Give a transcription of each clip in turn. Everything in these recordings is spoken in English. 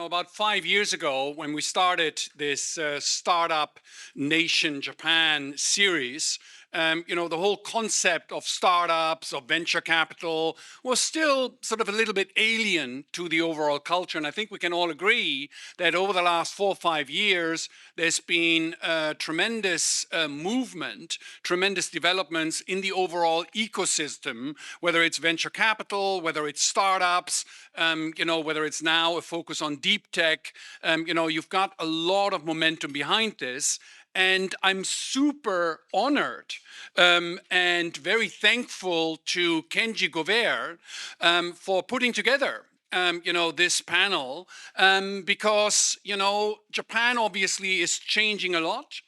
about 5 years ago when we started this Startup Nation Japan series, the whole concept of startups, of venture capital was still sort of a little bit alien to the overall culture. And I think we can all agree that over the last 4 or 5 years, there's been a tremendous movement, tremendous developments in the overall ecosystem, whether it's venture capital, whether it's startups, whether it's now a focus on deep tech. You've got a lot of momentum behind this. And I'm super honored and very thankful to Kenji Gover for putting together this panel because, Japan obviously is changing a lot,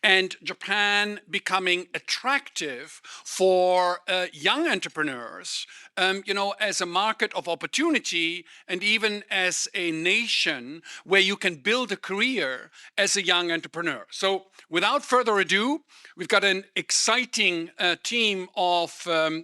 and Japan becoming attractive for young entrepreneurs, as a market of opportunity and even as a nation where you can build a career as a young entrepreneur. So without further ado, we've got an exciting team of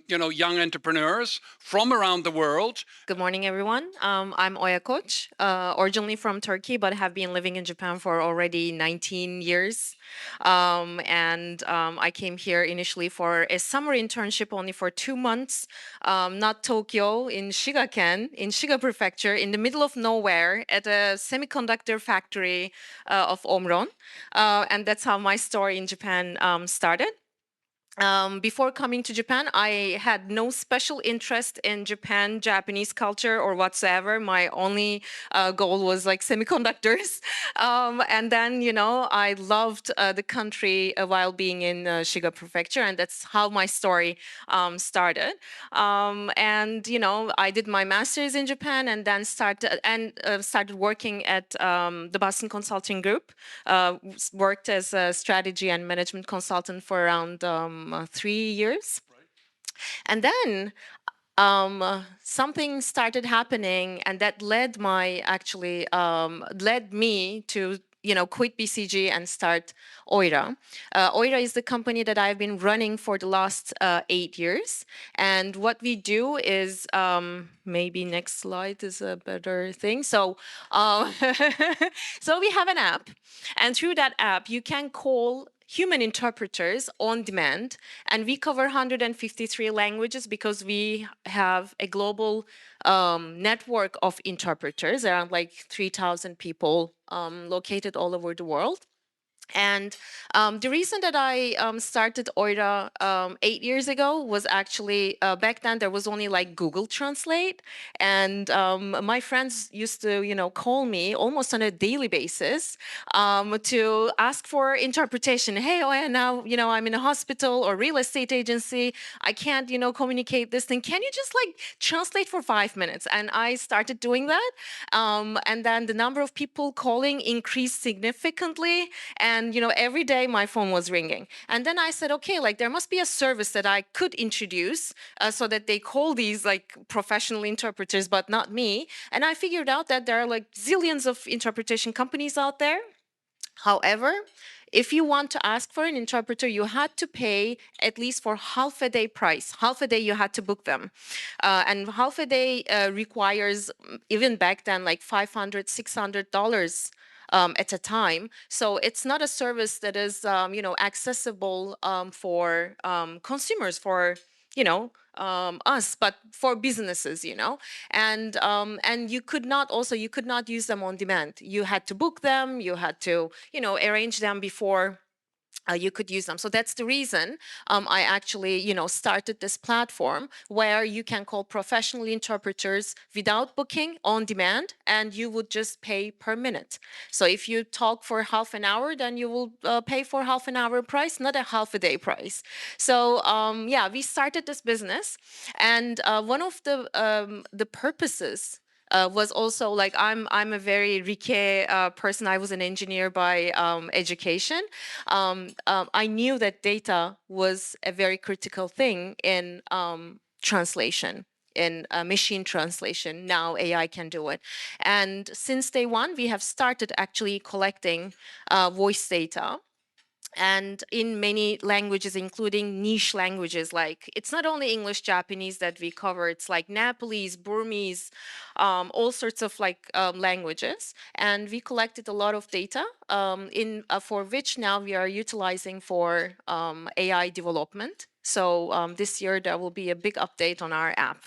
young entrepreneurs from around the world. Good morning, everyone. I'm Oyraa, originally from Turkey, but have been living in Japan for already 19 years. I came here initially for a summer internship only for 2 months, not Tokyo, in Shiga-ken, in Shiga Prefecture, in the middle of nowhere at a semiconductor factory of Omron. And that's how my story in Japan started. Before coming to Japan, I had no special interest in Japanese culture or whatsoever. My only goal was like semiconductors. And then, I loved the country while being in Shiga Prefecture, and that's how my story started. I did my master's in Japan and then started working at the Boston Consulting Group. Worked as a strategy and management consultant for around 3 years. And then something started happening, and that led me to quit BCG and start Oyraa. Oyraa is the company that I've been running for the last 8 years. And what we do is, maybe next slide is a better thing. So, so we have an app, and through that app, you can call human interpreters on demand, and we cover 153 languages because we have a global network of interpreters, around like 3,000 people located all over the world. And the reason that I started Oyraa 8 years ago was actually back then there was only like Google Translate, and my friends used to call me almost on a daily basis to ask for interpretation. Hey, oh yeah, now I'm in a hospital or real estate agency. I can't communicate this thing. Can you just like translate for 5 minutes? And I started doing that, and then the number of people calling increased significantly. And every day my phone was ringing. And then I said, okay, like there must be a service that I could introduce so that they call these like professional interpreters, but not me. And I figured out that there are like zillions of interpretation companies out there. However, if you want to ask for an interpreter, you had to pay at least for half a day price. Half a day you had to book them. And half a day requires, even back then, like $500, $600 at a time. So it's not a service that is, accessible for consumers, for us, but for businesses, and you could not use them on demand. You had to book them. You had to, arrange them before you could use them. So that's the reason I actually, started this platform where you can call professional interpreters without booking on demand, and you would just pay per minute. So if you talk for half an hour, then you will pay for half an hour price, not a half a day price. So yeah, we started this business, and one of the purposes was also like I'm a very Rike person. I was an engineer by education. I knew that data was a very critical thing in translation, in machine translation. Now AI can do it. And since day one, we have started actually collecting voice data. and in many languages, including niche languages. Like, it's not only English, Japanese that we cover, it's like Nepalese, Burmese, all sorts of like languages. And we collected a lot of data for which now we are utilizing for AI development. So this year there will be a big update on our app.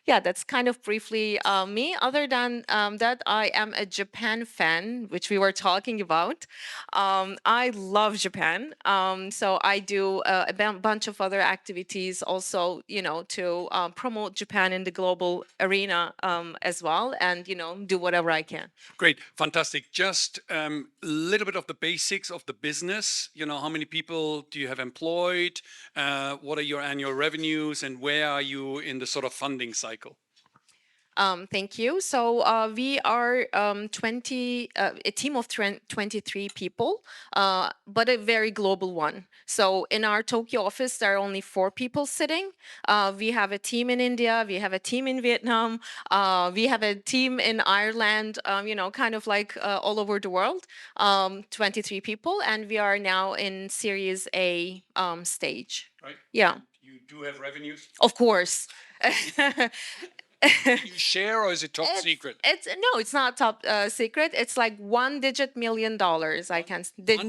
Yeah, that's kind of briefly me. Other than that, I am a Japan fan, which we were talking about. I love Japan. So I do bunch of other activities also, to promote Japan in the global arena as well, and, do whatever I can. Great, fantastic. Just a little bit of the basics of the business. How many people do you have employed? What are your annual revenues, and where are you in the sort of funding cycle? Thank you. So we are a team of 23 people, but a very global one. So in our Tokyo office, there are only 4 people sitting. We have a team in India, we have a team in Vietnam, we have a team in Ireland, kind of like all over the world, 23 people. And we are now in Series A stage. Right. Yeah. You do have revenues? Of course. Can you share, or is it top secret? It's no, it's not top secret. It's like $1 million. I can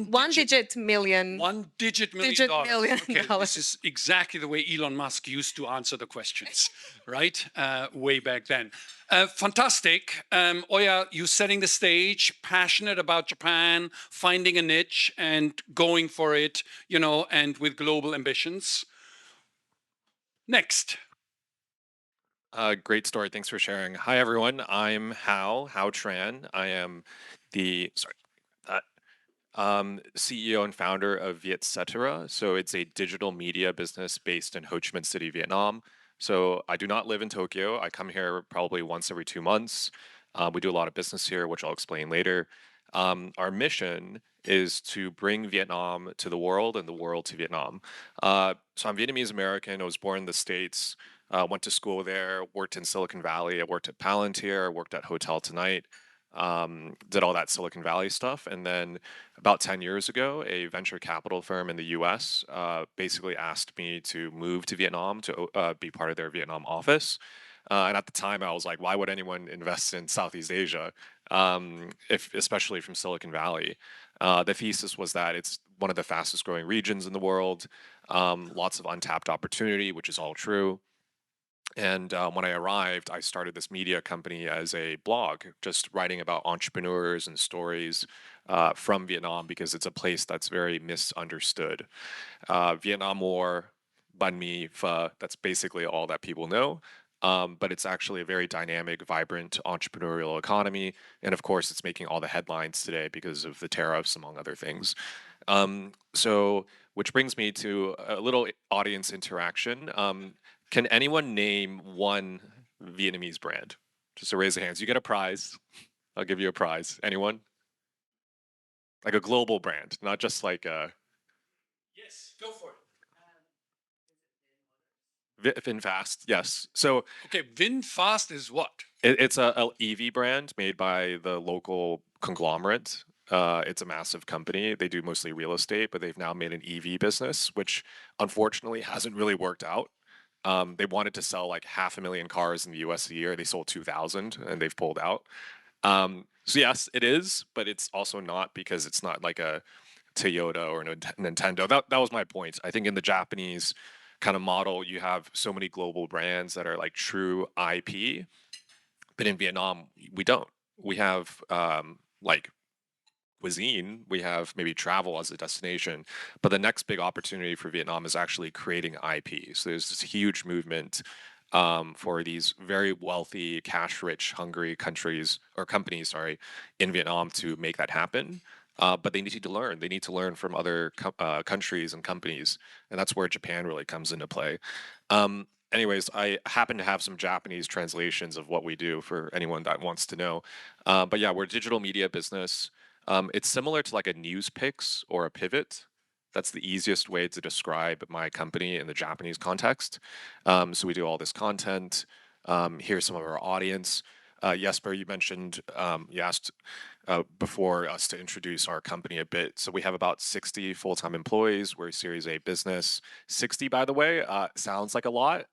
one digit million. $1 digit million. Okay, dollars. this is exactly the way Elon Musk used to answer the questions, right? Way back then. Fantastic. Oyraa, you setting the stage, passionate about Japan, finding a niche and going for it, and with global ambitions. Next. Great story. Thanks for sharing. Hi, everyone. I'm Hao Tran. I am the CEO and founder of Vietcetera. So it's a digital media business based in Ho Chi Minh City, Vietnam. So I do not live in Tokyo. I come here probably once every 2 months. We do a lot of business here, which I'll explain later. Our mission is to bring Vietnam to the world and the world to Vietnam. So I'm Vietnamese American. I was born in the States. Went to school there, worked in Silicon Valley. I worked at Palantir, worked at Hotel Tonight, did all that Silicon Valley stuff. And then about 10 years ago, a venture capital firm in the US basically asked me to move to Vietnam to be part of their Vietnam office. And at the time, I was like, why would anyone invest in Southeast Asia, especially from Silicon Valley? The thesis was that it's one of the fastest growing regions in the world, lots of untapped opportunity, which is all true. And when I arrived, I started this media company as a blog, just writing about entrepreneurs and stories from Vietnam because it's a place that's very misunderstood. Vietnam War, banh mi, pho, that's basically all that people know. But it's actually a very dynamic, vibrant entrepreneurial economy. And of course, it's making all the headlines today because of the tariffs, among other things. So, which brings me to a little audience interaction. Can anyone name one Vietnamese brand? Just to raise the hands. You get a prize. I'll give you a prize. Anyone? Like a global brand, not just like a. Yes, go for it. VinFast, yes. So Okay, VinFast is what? it's a EV brand made by the local conglomerate. It's a massive company. They do mostly real estate, but they've now made an EV business, which unfortunately hasn't really worked out. They wanted to sell like 500,000 cars in the US a year. They sold 2,000 and they've pulled out. So yes, it is, but it's also not because it's not like a Toyota or a Nintendo. That was my point. I think in the Japanese kind of model, you have so many global brands that are like true IP, but in Vietnam, we don't. We have like cuisine, we have maybe travel as a destination, but the next big opportunity for Vietnam is actually creating IP. So there's this huge movement for these very wealthy, cash-rich, hungry countries or companies, sorry, in Vietnam to make that happen. But they need to learn. They need to learn from other countries and companies, and that's where Japan really comes into play. Anyways, I happen to have some Japanese translations of what we do for anyone that wants to know. But yeah, we're a digital media business. It's similar to like a news picks or a pivot. That's the easiest way to describe my company in the Japanese context. So we do all this content. Here's some of our audience. Jesper, you mentioned, you asked before us to introduce our company a bit. So we have about 60 full-time employees. We're a Series A business. 60, by the way, sounds like a lot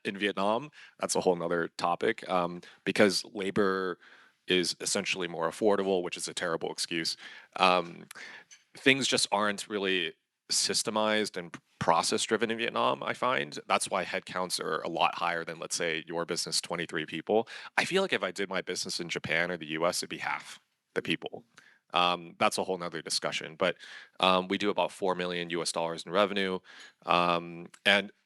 in Vietnam. That's a whole nother topic because labor is essentially more affordable, which is a terrible excuse. Um, Things just aren't really systemized and process driven in Vietnam, I find. That's why headcounts are a lot higher than, let's say, your business, 23 people. I feel like if I did my business in Japan or the US, it'd be half the people. That's a whole nother discussion. But we do about 4 million US dollars in revenue. And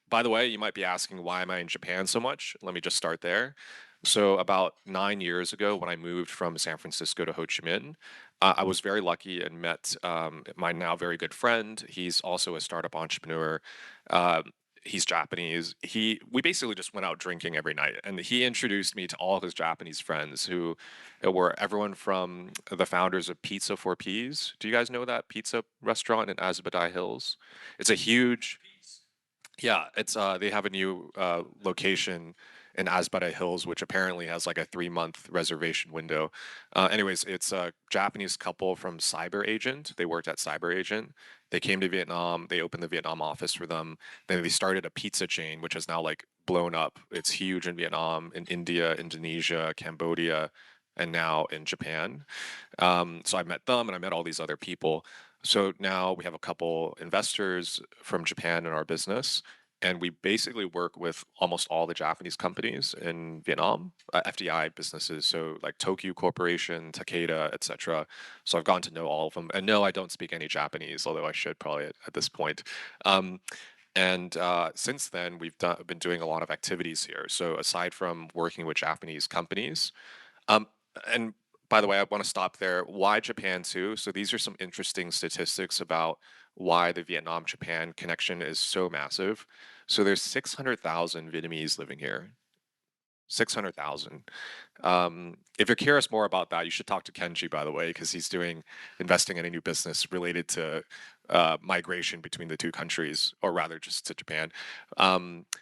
by the way, you might be asking, why am I in Japan so much? Let me just start there. So about 9 years ago, when I moved from San Francisco to Ho Chi Minh, I was very lucky and met my now very good friend. He's also a startup entrepreneur. Um, he's Japanese. We basically just went out drinking every night, and he introduced me to all of his Japanese friends, who were everyone from the founders of Pizza for Peas. Do you guys know that pizza restaurant in Azabadai Hills? It's a huge, yeah, it's they have a new location in Asbara Hills, which apparently has like a 3 month reservation window. Anyways, it's a Japanese couple from Cyber Agent. They worked at Cyber Agent. They came to Vietnam. They opened the Vietnam office for them. Then they started a pizza chain, which has now like blown up. It's huge in Vietnam, in India, Indonesia, Cambodia, and now in Japan. So I met them and I met all these other people. So now we have a couple investors from Japan in our business, and we basically work with almost all the Japanese companies in Vietnam, FDI businesses, so like Tokyo Corporation, Takeda, etc. So I've gotten to know all of them. And no, I don't speak any Japanese, although I should probably at this point. Um, and since then, been doing a lot of activities here. So aside from working with Japanese companies, um, and by the way, I want to stop there. Why Japan too? So these are some interesting statistics about why the Vietnam-Japan connection is so massive. So there's 600,000 Vietnamese living here. 600,000. If you're curious more about that, you should talk to Kenji, by the way, because he's investing in a new business related to migration between the two countries, or rather just to Japan.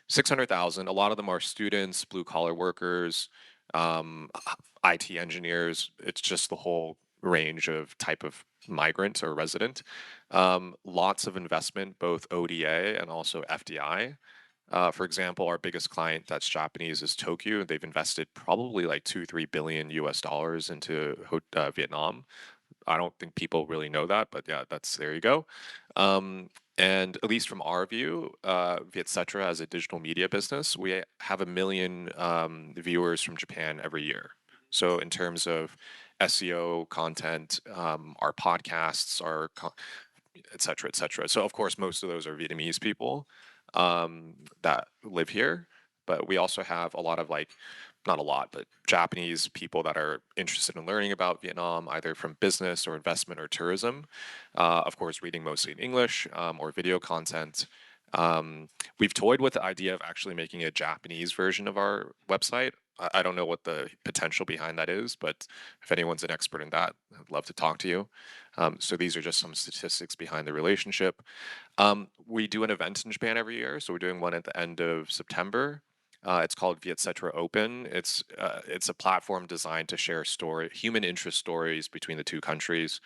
600,000. A lot of them are students, blue collar workers, um, IT engineers. It's just the whole range of type of migrant or resident. Lots of investment, both ODA and also FDI. For example, our biggest client that's Japanese is Tokyo. They've invested probably like 2-3 billion US dollars into Vietnam. I don't think people really know that, but yeah, there you go. And at least from our view, Vietcetera as a digital media business, we have 1 million viewers from Japan every year. So in terms of SEO content, our podcasts, et cetera, et cetera. So of course, most of those are Vietnamese people that live here, but we also have a lot of like, not a lot, but Japanese people that are interested in learning about Vietnam, either from business or investment or tourism. Of course, reading mostly in English or video content. We've toyed with the idea of actually making a Japanese version of our website. I don't know what the potential behind that is, but if anyone's an expert in that, I'd love to talk to you. So these are just some statistics behind the relationship. We do an event in Japan every year, so we're doing one at the end of September. It's called Vietcetera Open. It's a platform designed to share human interest stories between the two countries.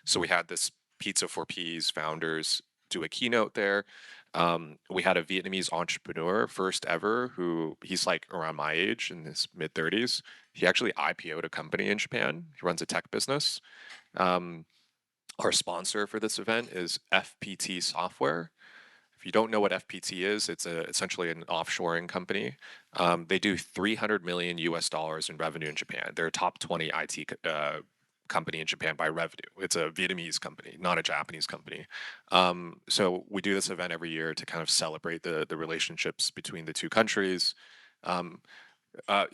So we had this Pizza for Peas founders do a keynote there. We had a Vietnamese entrepreneur, first ever, he's like around my age, in his mid 30s. He actually IPO'd a company in Japan. He runs a tech business. Um, our sponsor for this event is FPT Software. If you don't know what FPT is, it's essentially an offshoring company. They do 300 million US dollars in revenue in Japan. They're a top 20 IT company in Japan by revenue. It's a Vietnamese company, not a Japanese company. So we do this event every year to kind of celebrate the relationships between the two countries. Um, uh,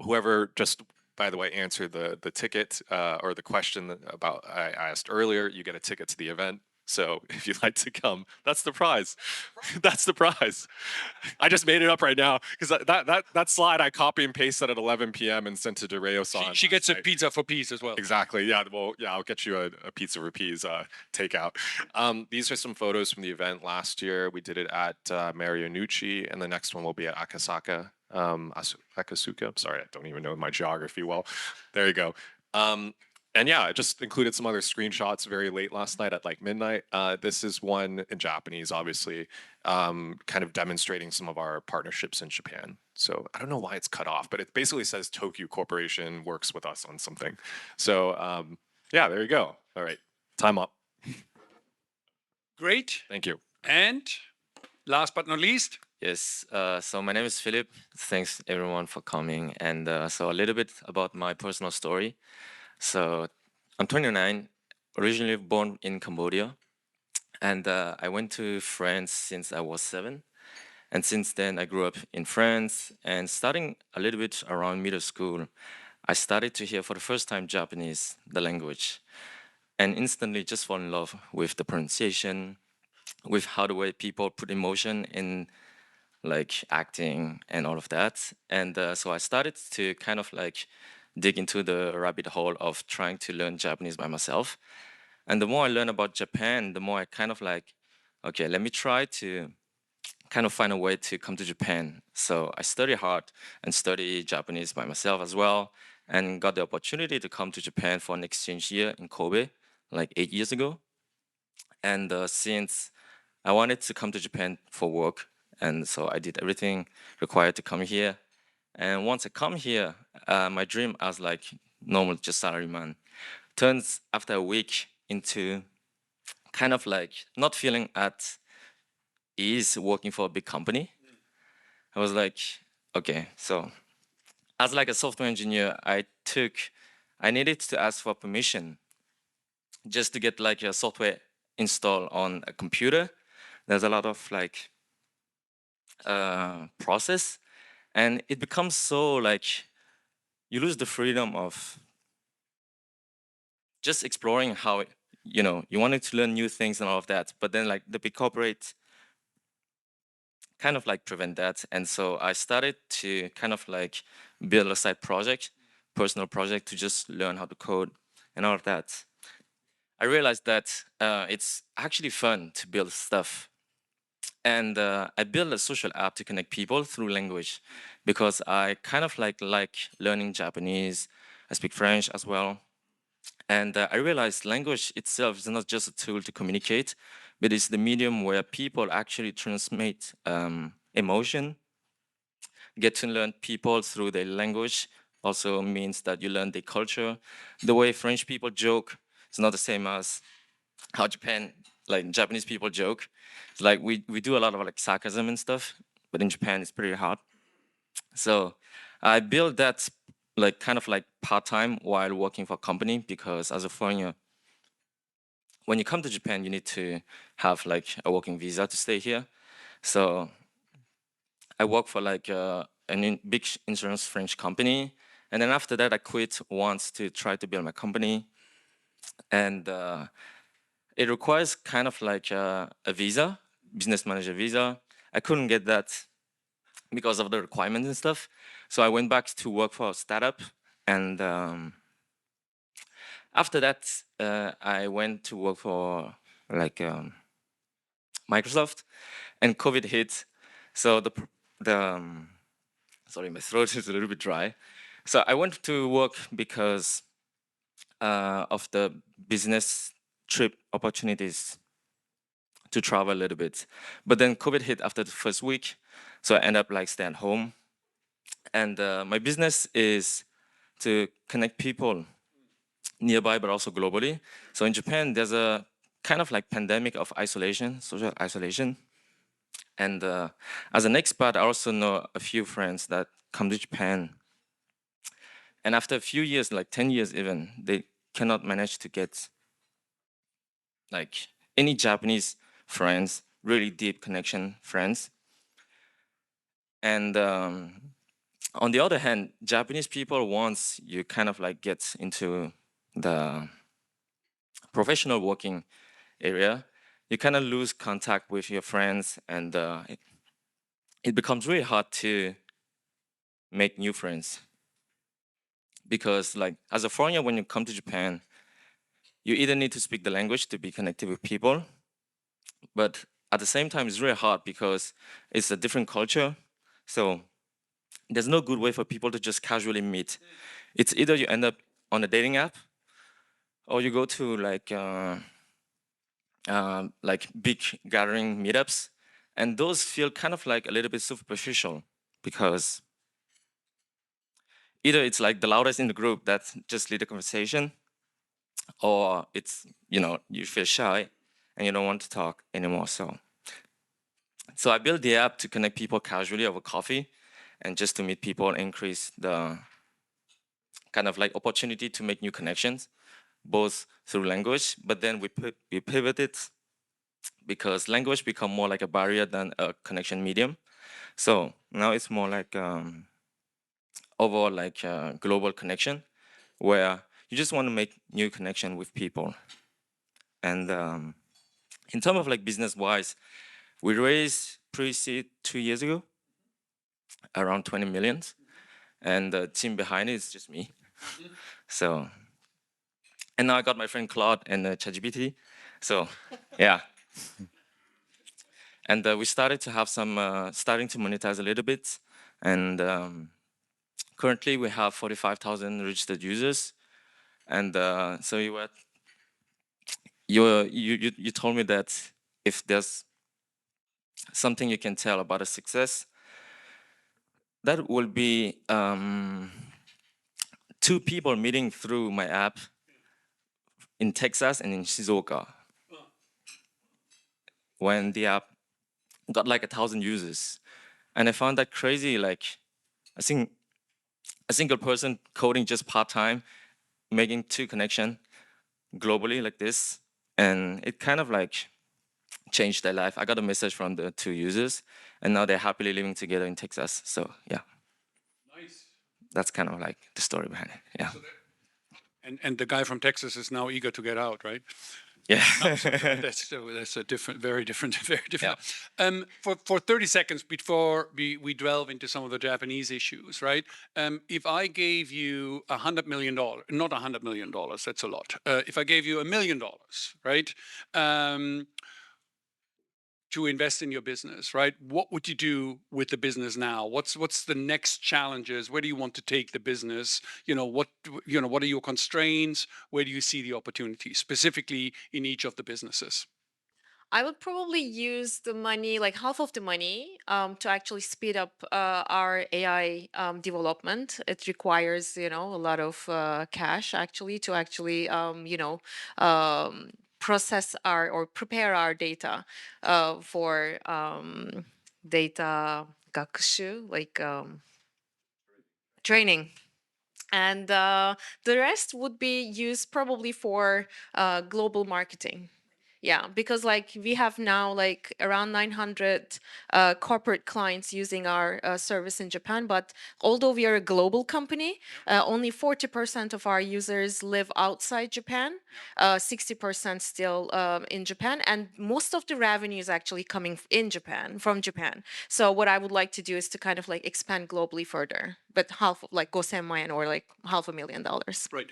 Whoever just, by the way, answered the ticket or the question about I asked earlier, you get a ticket to the event. So if you'd like to come, that's the prize. That's the prize. I just made it up right now because that slide I copy and pasted at 11 p.m. and sent to Dereo-san. She gets a pizza for peas as well. Exactly. Yeah. Well, yeah, I'll get you a pizza for peas takeout. These are some photos from the event last year. We did it at Marionucci, and the next one will be at Akasaka. Akasuka. Sorry, I don't even know my geography well. There you go. And yeah, I just included some other screenshots very late last night at like midnight. This is one in Japanese, obviously, kind of demonstrating some of our partnerships in Japan. So I don't know why it's cut off, but it basically says Tokyo Corporation works with us on something. So yeah, there you go. All right, time up. Great. Thank you. And last but not least, Yes, so my name is Philippe. Thanks everyone for coming. And so a little bit about my personal story. So I'm 29, originally born in Cambodia. And I went to France since I was 7. And since then, I grew up in France. And starting a little bit around middle school, I started to hear for the first time Japanese, the language, and instantly just fall in love with the pronunciation, with how the way people put emotion in like acting and all of that. And so I started to kind of like dig into the rabbit hole of trying to learn Japanese by myself. And the more I learn about Japan, the more I kind of like, okay, let me try to kind of find a way to come to Japan. So I study hard and study Japanese by myself as well, and got the opportunity to come to Japan for an exchange year in Kobe, like 8 years ago. And since I wanted to come to Japan for work, and so I did everything required to come here. And once I come here, my dream as like normal, just salaryman, turns after a week into kind of like not feeling at ease working for a big company. I was like, okay, so as like a software engineer, I needed to ask for permission just to get like a software installed on a computer. There's a lot of like process, and it becomes so like you lose the freedom of just exploring how you wanted to learn new things and all of that, but then like the big corporate kind of like prevent that. And so I started to kind of like build a side project, personal project, to just learn how to code and all of that. I realized that it's actually fun to build stuff. And I built a social app to connect people through language, because I kind of like learning Japanese. I speak French as well. And I realized language itself is not just a tool to communicate, but it's the medium where people actually transmit emotion. Get to learn people through their language also means that you learn their culture. The way French people joke is not the same as how like Japanese people joke. It's like we do a lot of like sarcasm and stuff, but in Japan it's pretty hard. So I built that like kind of like part-time while working for a company, because as a foreigner, when you come to Japan, you need to have like a working visa to stay here. So I work for like big insurance French company. And then after that, I quit once to try to build my company. And it requires kind of like a visa, business manager visa. I couldn't get that because of the requirements and stuff. So I went back to work for a startup. And after that, I went to work for like Microsoft, and COVID hit. So the sorry, my throat is a little bit dry. So I went to work because of the business trip opportunities to travel a little bit. But then COVID hit after the first week, so I ended up like staying home. And my business is to connect people nearby, but also globally. So in Japan, there's a kind of like pandemic of isolation, social isolation. And as an expat, I also know a few friends that come to Japan. And after a few years, like 10 years even, they cannot manage to get like any Japanese friends, really deep connection friends. And on the other hand, Japanese people, once you kind of like get into the professional working area, you kind of lose contact with your friends, and it becomes really hard to make new friends. Because like as a foreigner, when you come to Japan, you either need to speak the language to be connected with people, but at the same time, it's really hard because it's a different culture. So there's no good way for people to just casually meet. It's either you end up on a dating app, or you go to like big gathering meetups, and those feel kind of like a little bit superficial because either it's like the loudest in the group that just lead the conversation, or it's, you feel shy and you don't want to talk anymore. So I built the app to connect people casually over coffee and just to meet people and increase the kind of like opportunity to make new connections, both through language, but then we pivoted because language become more like a barrier than a connection medium. So now it's more like overall like a global connection where you just want to make new connection with people. And in terms of like business wise, we raised pre-seed 2 years ago, around 20 millions. And the team behind it is just me. So, and now I got my friend Claude and ChatGPT. So, yeah. And we started to have some, starting to monetize a little bit. And currently we have 45,000 registered users. And so you told me that if there's something you can tell about a success, that will be 2 people meeting through my app in Texas and in Shizuoka. When the app got like 1,000 users. And I found that crazy, like, I think a single person coding just part-time, making 2 connection globally like this. And it kind of like changed their life. I got a message from the 2 users, and now they're happily living together in Texas. So yeah. Nice. That's kind of like the story behind it. Yeah. And the guy from Texas is now eager to get out, right? Yeah. That's a different, very different, very different. Yeah. For 30 seconds before we delve into some of the Japanese issues, right? If I gave you $100 million, not $100 million, that's a lot. If I gave you $1 million, right? To invest in your business, right? What would you do with the business now? What's the next challenges? Where do you want to take the business? What are your constraints? Where do you see the opportunities specifically in each of the businesses? I would probably use the money, like half of the money, to actually speed up our AI development. It requires, a lot of cash actually to actually, process our or prepare our data for data gakushu, like training. And the rest would be used probably for global marketing. Yeah, because like we have now like around 900 corporate clients using our service in Japan, but although we are a global company, only 40% of our users live outside Japan, 60% still in Japan, and most of the revenue is actually coming from Japan. So what I would like to do is to kind of like expand globally further, but half of like 5,000,000 or like $500,000. Right.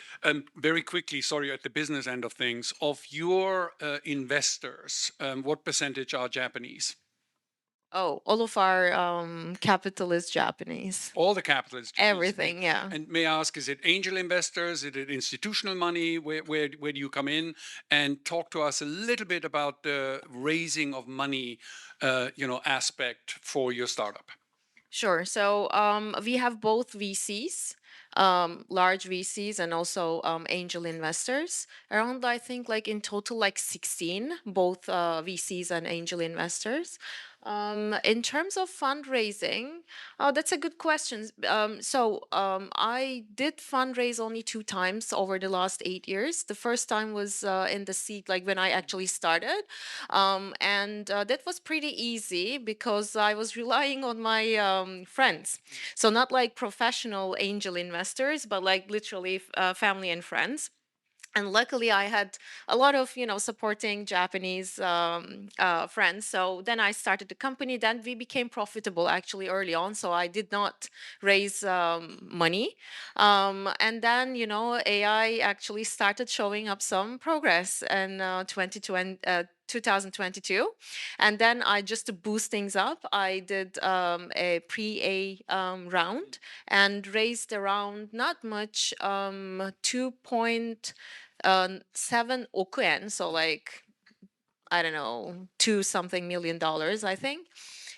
Very quickly, sorry, at the business end of things, of your investors, what percentage are Japanese? Oh, all of our capital is Japanese. All the capital is Japanese. Everything, yeah. And may I ask, is it angel investors? Is it institutional money? Where do you come in? And talk to us a little bit about the raising of money, aspect for your startup. Sure. So we have both VCs, large VCs, and also angel investors. Around, I think, like in total, like 16, both VCs and angel investors. In terms of fundraising, oh, that's a good question. I did fundraise only 2 times over the last 8 years. The first time was in the seed, like when I actually started. And that was pretty easy because I was relying on my friends. So not like professional angel investors, but like literally family and friends. And luckily I had a lot of supporting Japanese friends. So then I started the company. Then we became profitable actually early on, so I did not raise money. And then AI actually started showing up some progress in 2020 2022. And then I, just to boost things up, I did a pre-A round and raised around, not much, 2.7 oku yen, so like, I don't know, $2 something million, I think.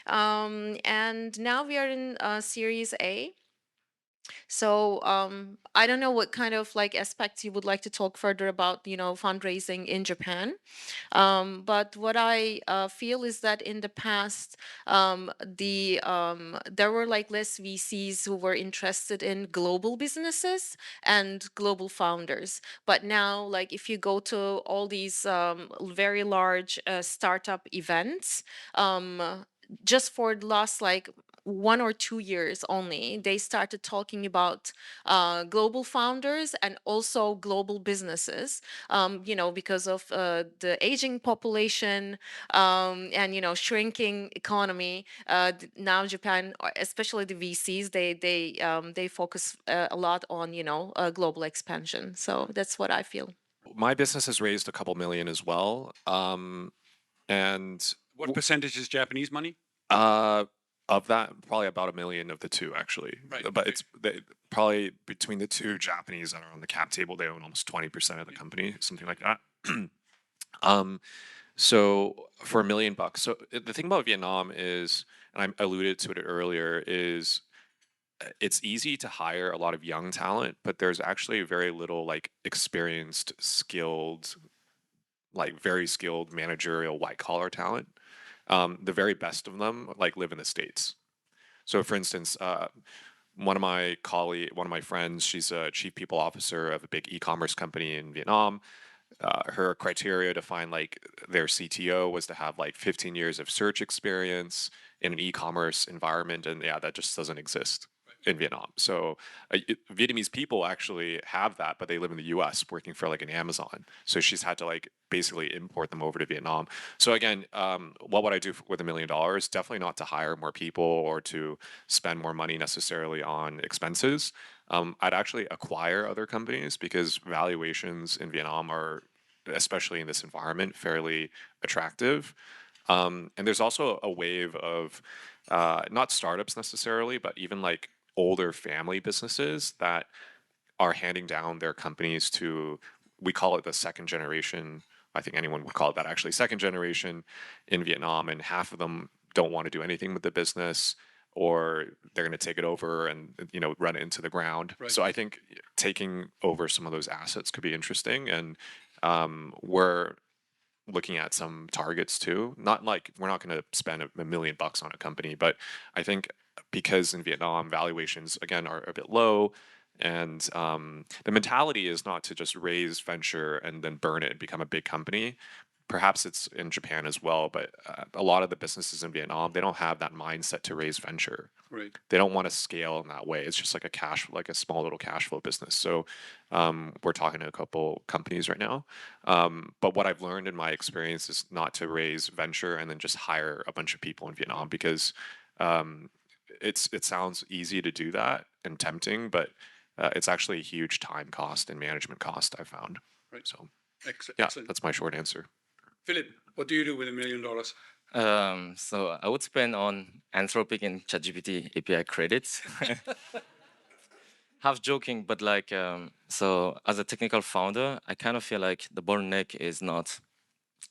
And now we are in Series A. So I don't know what kind of like aspects you would like to talk further about, fundraising in Japan. But what I feel is that in the past, there were like less VCs who were interested in global businesses and global founders. But now, like if you go to all these very large startup events, just for the last like 1 or 2 years only, they started talking about global founders and also global businesses, because of the aging population, and shrinking economy. Now Japan, especially the VCs, they focus a lot on global expansion. So that's what I feel. My business has raised a couple million as well. And What percentage is Japanese money? of that, probably about $1 million of the two, actually. Right, But okay. it's probably between the two Japanese that are on the cap table, they own almost 20% of the company, something like that. So for $1 million, so the thing about Vietnam is, and I alluded to it earlier, is it's easy to hire a lot of young talent, but there's actually very little like experienced, skilled, like very skilled managerial white collar talent. The very best of them like live in the States. So for instance, one of my friends, she's a chief people officer of a big e-commerce company in Vietnam. Her criteria to find like their CTO was to have like 15 years of search experience in an e-commerce environment, and yeah, that just doesn't exist in Vietnam. So Vietnamese people actually have that, but they live in the U.S. working for like an Amazon. So she's had to like basically import them over to Vietnam. So again, what would I do with $1 million? Definitely not to hire more people or to spend more money necessarily on expenses. I'd actually acquire other companies because valuations in Vietnam are, especially in this environment, fairly attractive. And there's also a wave of not startups necessarily, but even like older family businesses that are handing down their companies to, we call it the second generation. I think anyone would call it that, actually, second generation in Vietnam, and half of them don't want to do anything with the business, or they're going to take it over and run it into the ground. Right. So I think taking over some of those assets could be interesting, and we're looking at some targets too. Not like we're not going to spend $1 million on a company, but I think because in Vietnam valuations again are a bit low, and the mentality is not to just raise venture and then burn it and become a big company. Perhaps it's in Japan as well, but a lot of the businesses in Vietnam, they don't have that mindset to raise venture. Right. They don't want to scale in that way. It's just like like a small little cash flow business. So we're talking to a couple companies right now. But what I've learned in my experience is not to raise venture and then just hire a bunch of people in Vietnam, because it sounds easy to do that and tempting, but it's actually a huge time cost and management cost, I've found. Right. So yeah, Excellent. that's my short answer. Philippe, what do you do with $1 million? So I would spend on Anthropic and ChatGPT API credits. Half joking, but like, so as a technical founder, I kind of feel like the bottleneck is not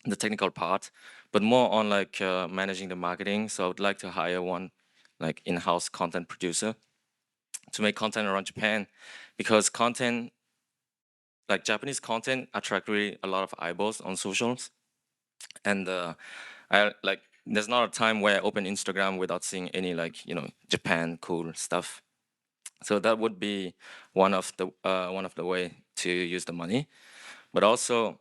the technical part, but more on like managing the marketing. So I would like to hire one like in-house content producer to make content around Japan, because content, like Japanese content, attract really a lot of eyeballs on socials. And I like, there's not a time where I open Instagram without seeing any like Japan cool stuff. So that would be one of the way to use the money, but also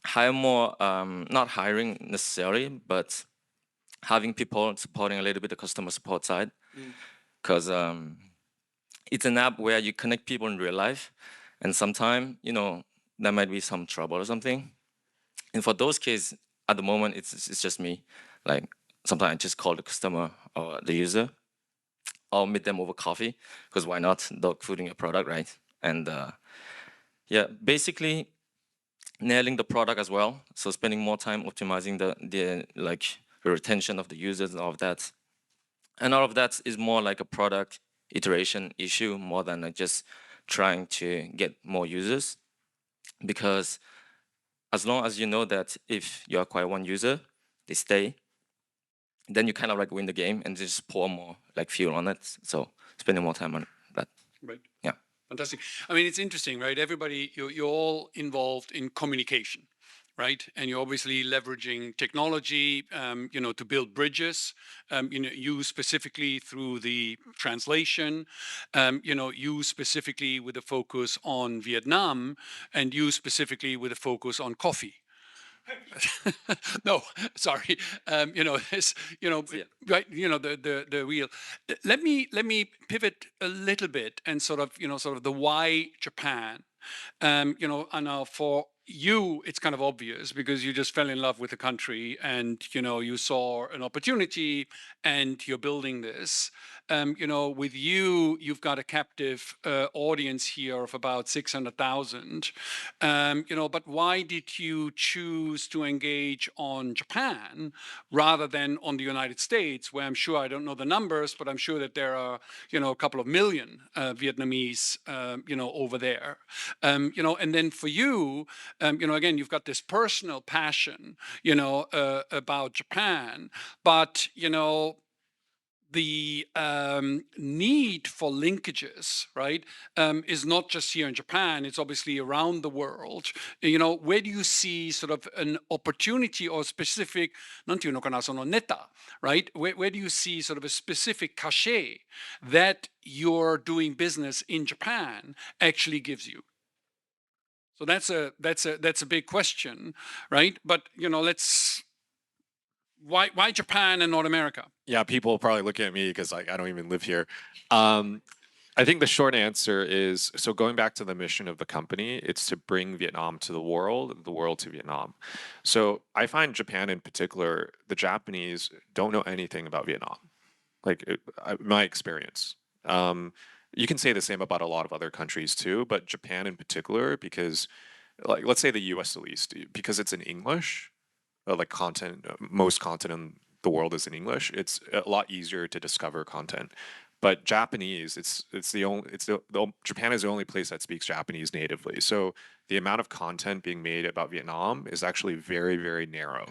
hire more, not hiring necessarily, but having people supporting a little bit the customer support side, because it's an app where you connect people in real life, and sometimes there might be some trouble or something. And for those cases, at the moment, it's just me. Like sometimes I just call the customer or the user. I'll meet them over coffee, because why not? Dog fooding a product, right? And yeah, basically, nailing the product as well. So spending more time optimizing the retention of the users and all of that. And all of that is more like a product iteration issue more than like just trying to get more users. Because as long as you know that if you acquire one user, they stay, then you kind of like win the game and just pour more like fuel on it. So spending more time on that. Right. Yeah. Fantastic. I mean, it's interesting, right? Everybody, you're all involved in communication, right? And you're obviously leveraging technology, to build bridges. You specifically through the translation, you specifically with a focus on Vietnam, and you specifically with a focus on coffee. No, sorry. This, Yeah. right, the wheel. Let me pivot a little bit and sort of the why Japan. And now for you, it's kind of obvious because you just fell in love with the country and, you saw an opportunity and you're building this. With you, you've got a captive audience here of about 600,000. But why did you choose to engage on Japan rather than on the United States, where I'm sure, I don't know the numbers, but I'm sure that there are, a couple of million Vietnamese, over there. And then for you, again, you've got this personal passion, about Japan, but, the need for linkages, right, is not just here in Japan, it's obviously around the world. Where do you see sort of an opportunity or specific, なんていうのかな、そのネタ, right? Where do you see sort of a specific cachet that you're doing business in Japan actually gives you? So that's a big question, right? But let's why Japan and not America? Yeah, people probably look at me because like I don't even live here. I think the short answer is so going back to the mission of the company, it's to bring Vietnam to the world to Vietnam. So I find Japan in particular, the Japanese don't know anything about Vietnam. Like my experience. You can say the same about a lot of other countries too, but Japan in particular, because like let's say the U.S. at least, because it's in English, like content, most content in the world is in English. It's a lot easier to discover content. But Japanese, it's the only Japan is the only place that speaks Japanese natively. So the amount of content being made about Vietnam is actually very, very narrow.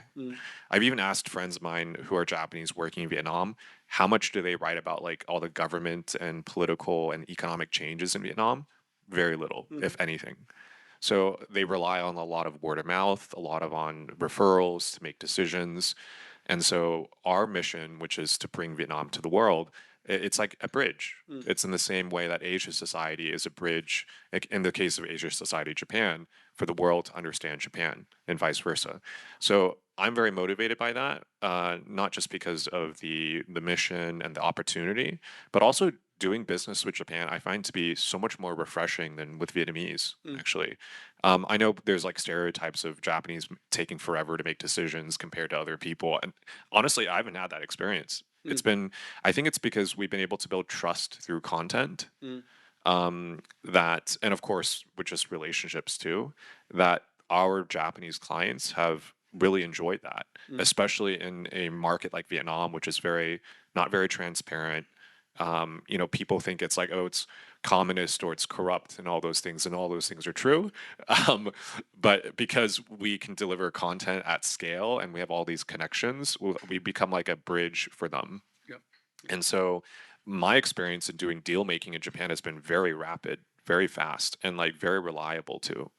I've even asked friends of mine who are Japanese working in Vietnam, how much do they write about like all the government and political and economic changes in Vietnam? Very little, if anything. So they rely on a lot of word of mouth, a lot of on referrals to make decisions. And so our mission, which is to bring Vietnam to the world, it's like a bridge. It's in the same way that Asia Society is a bridge, like in the case of Asia Society Japan, for the world to understand Japan and vice versa. So I'm very motivated by that, not just because of the mission and the opportunity, but also doing business with Japan, I find to be so much more refreshing than with Vietnamese, actually. I know there's like stereotypes of Japanese taking forever to make decisions compared to other people. And honestly, I haven't had that experience. It's been, I think it's because we've been able to build trust through content. That, and of course, with just relationships too, that our Japanese clients have really enjoyed that, especially in a market like Vietnam, which is not very transparent. People think it's like, oh, it's communist or it's corrupt and all those things are true. But because we can deliver content at scale and we have all these connections, we become like a bridge for them. Yeah. And so my experience in doing deal making in Japan has been very rapid, very fast, and like very reliable too.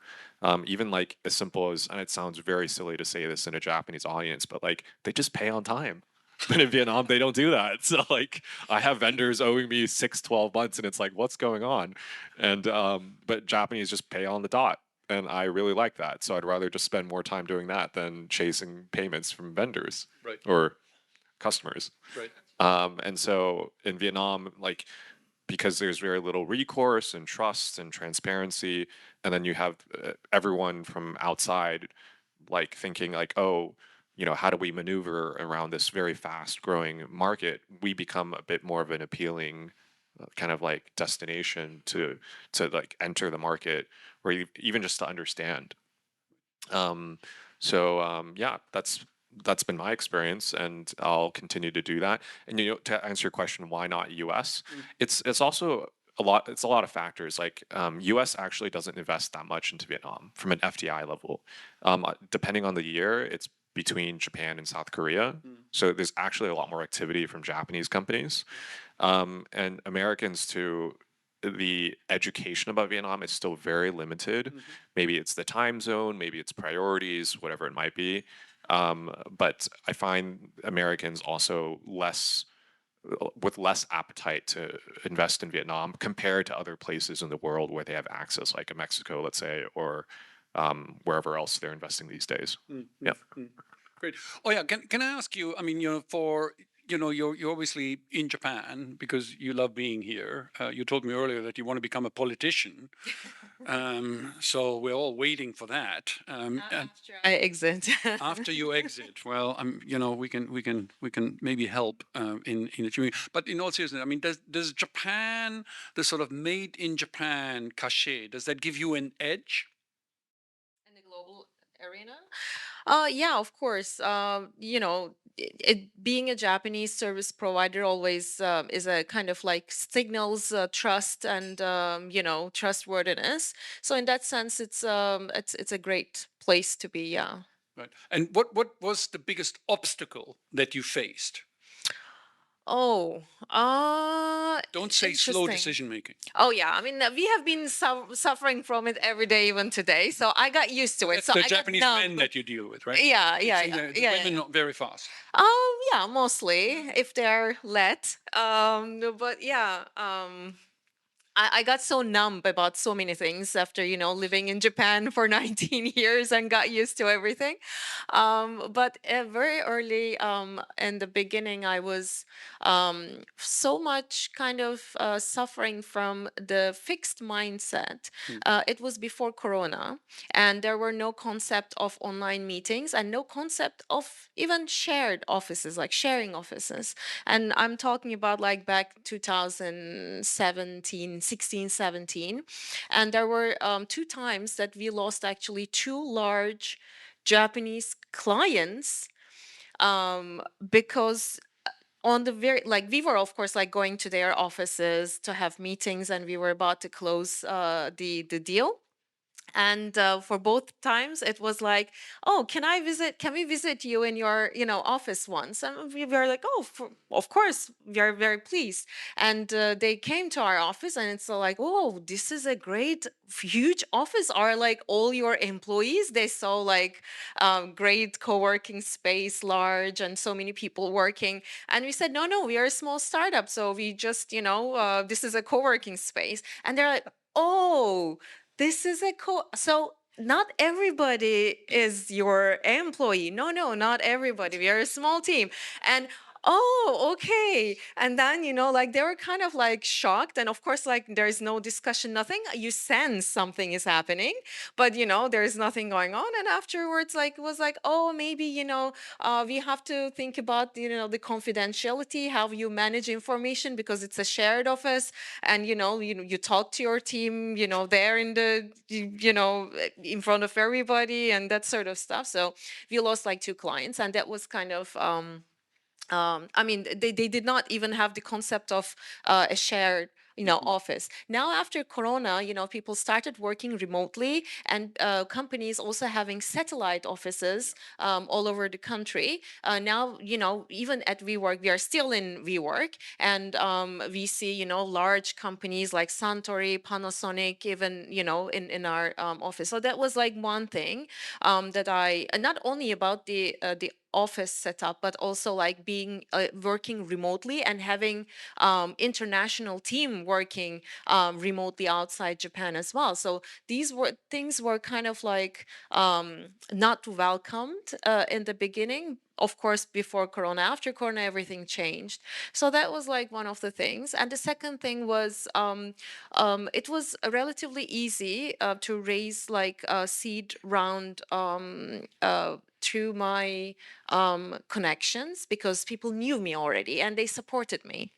Even like as simple as, and it sounds very silly to say this in a Japanese audience, but like they just pay on time. But in Vietnam, they don't do that. So like I have vendors owing me 6, 12 months and it's like, what's going on? And but Japanese just pay on the dot. And I really like that. So I'd rather just spend more time doing that than chasing payments from vendors Right. or customers. Right. And so in Vietnam, like because there's very little recourse and trust and transparency, and then you have everyone from outside like thinking like, oh, how do we maneuver around this very fast growing market? We become a bit more of an appealing kind of like destination to like enter the market or even just to understand. Um, yeah, that's been my experience, and I'll continue to do that. And to answer your question, why not U.S.? It's also a lot. It's a lot of factors. Like U.S. actually doesn't invest that much into Vietnam from an FDI level. Depending on the year, it's between Japan and South Korea. So there's actually a lot more activity from Japanese companies, and Americans too. The education about Vietnam is still very limited. Maybe it's the time zone, maybe it's priorities, whatever it might be. But I find Americans also with less appetite to invest in Vietnam compared to other places in the world where they have access, like in Mexico, let's say, or wherever else they're investing these days. Yeah. Great. Oh yeah, can I ask you? I mean, for you're obviously in Japan because you love being here. You told me earlier that you want to become a politician. So we're all waiting for that. And After I exit. after you exit, well, we can maybe help in achieving. But in all seriousness, I mean, does Japan, the sort of made in Japan cachet, does that give you an edge? In the global arena? Yeah, of course. Being a Japanese service provider always is a kind of like signals trust and trustworthiness. So in that sense, it's a great place to be. Yeah. Right. And what was the biggest obstacle that you faced? Oh, Don't say slow interesting. decision making. Oh yeah, I mean we have been suffering from it every day, even today. So I got used to it. That's So the I got Japanese numb. men that you deal with, right? Yeah, It yeah, seems yeah, that the yeah, women yeah. are very fast. Yeah, mostly if they're let. But yeah, I got so numb about so many things after, living in Japan for 19 years and got used to everything. But very early in the beginning, I was so much kind of suffering from the fixed mindset. It was before Corona, and there were no concept of online meetings and no concept of even shared offices, like sharing offices. And I'm talking about like back 2017, 16, 17. And there were two times that we lost actually two large Japanese clients because on the very like we were of course like going to their offices to have meetings and we were about to close the deal, and for both times it was like, oh, can we visit you in your office once, and we were like, oh, of course, we are very pleased. And they came to our office and it's like, oh, this is a great huge office. Are like all your employees, they saw like great co-working space, large, and so many people working. And we said, no, we are a small startup, so we just this is a co-working space. And they're like, oh, this is a so not everybody is your employee. No, not everybody. We are a small team. And oh, okay. And then, like they were kind of like shocked. And of course, like there's no discussion, nothing. You sense something is happening, but there's nothing going on. And afterwards, like it was like, oh, maybe, we have to think about, the confidentiality, how you manage information because it's a shared office. And you talk to your team, there in the in front of everybody and that sort of stuff. So we lost like two clients, and that was kind of I mean, they did not even have the concept of a shared office. Now after Corona, people started working remotely, and companies also having satellite offices all over the country. Now, even at WeWork, we are still in WeWork, and we see, large companies like Suntory, Panasonic, even, in our office. So that was like one thing that I, not only about the office setup, but also like being working remotely and having international team working remotely outside Japan as well. So these were things were kind of like not welcomed in the beginning. Of course, before Corona, after Corona, everything changed. So that was like one of the things. And the second thing was it was relatively easy to raise like a seed round through my connections because people knew me already and they supported me.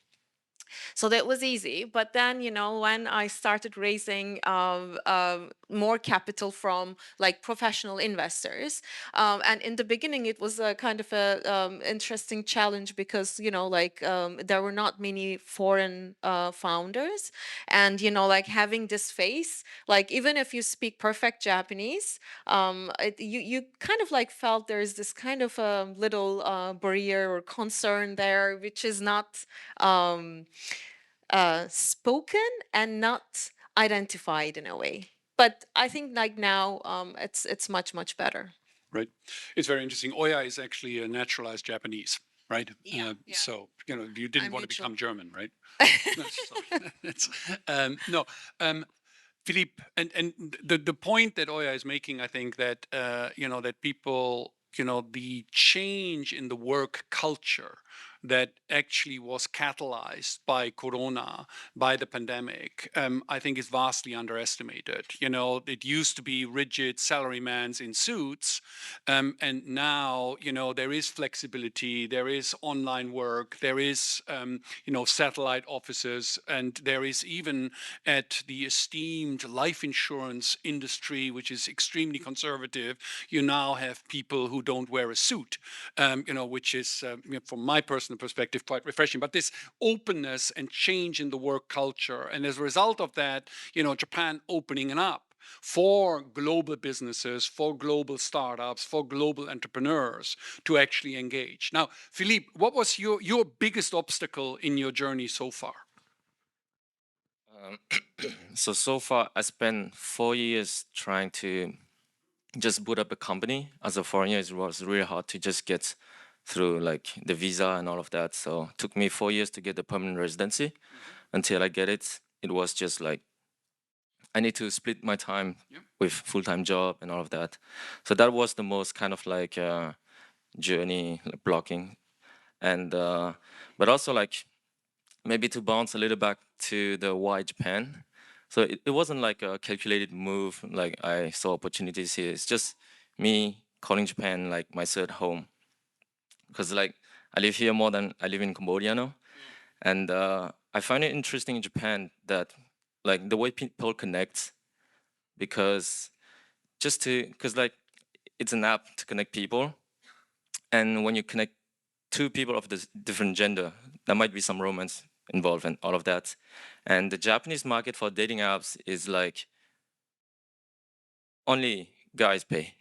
So that was easy. But then, you know, when I started raising more capital from like professional investors, and in the beginning, it was a kind of a interesting challenge because, you know, like there were not many foreign founders, and you know, like having this face, like even if you speak perfect Japanese, you kind of like felt there's this kind of a little barrier or concern there, which is not spoken and not identified in a way. But I think like now it's much better. Right. It's very interesting. Oya is actually a naturalized Japanese, right? Yeah, yeah. So, you know, you didn't I'm want to mutual. become German, right? No, sorry. It's, no. Philippe, and the point that Oya is making, I think that, you know, that people, you know, the change in the work culture that actually was catalyzed by Corona, by the pandemic, I think is vastly underestimated. You know, it used to be rigid salarymans in suits, and now, you know, there is flexibility, there is online work, there is, you know, satellite offices, and there is even at the esteemed life insurance industry, which is extremely conservative, you now have people who don't wear a suit, you know, which is, you know, from my personal perspective, quite refreshing. But this openness and change in the work culture, and as a result of that, you know, Japan opening up for global businesses, for global startups, for global entrepreneurs to actually engage. Now, Philippe, what was your biggest obstacle in your journey so far? Um, so far, I spent 4 years trying to just boot up a company. As a foreigner, it was really hard to just get through like the visa and all of that. So it took me 4 years to get the permanent residency. Until I get it, it was just like I need to split my time with full-time job and all of that. So that was the most kind of like journey like, blocking, and but also like maybe to bounce a little back to the why Japan. So it wasn't like a calculated move. Like I saw opportunities here. It's just me calling Japan like my third home, because like I live here more than I live in Cambodia now, and I find it interesting in Japan that like the way people connect, because because like it's an app to connect people, and when you connect two people of this different gender, there might be some romance involved and all of that. And the Japanese market for dating apps is like only guys pay.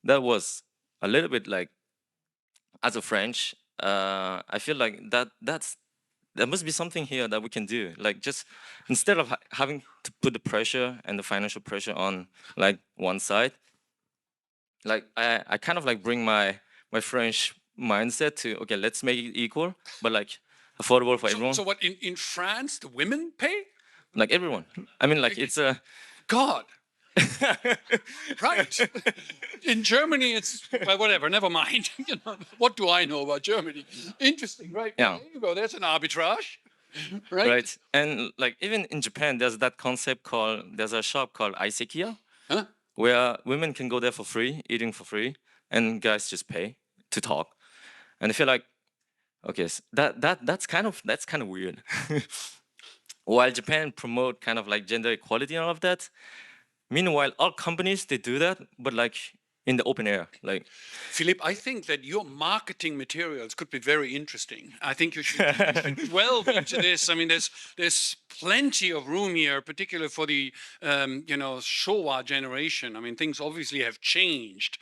That was a little bit like, as a French, I feel like there must be something here that we can do. Like just instead of having to put the pressure and the financial pressure on like one side, like I kind of like bring my French mindset to, okay, let's make it equal, but like affordable for everyone. So what, in France, the women pay? Like everyone. I mean, like it's a God. Right. In Germany, it's, well, whatever, never mind. You know, what do I know about Germany? Interesting, right? Yeah. There you go. There's an arbitrage. Right. right. And like even in Japan, there's a shop called Isekiya, Huh? where women can go there for free, eating for free, and guys just pay to talk. And I feel like, okay, that's kind of weird. While Japan promote kind of like gender equality and all of that, meanwhile all companies they do that, but like in the open air, like. Philippe, I think that your marketing materials could be very interesting. I think you should delve into this. I mean, there's plenty of room here, particularly for the you know, Showa generation. I mean, things obviously have changed,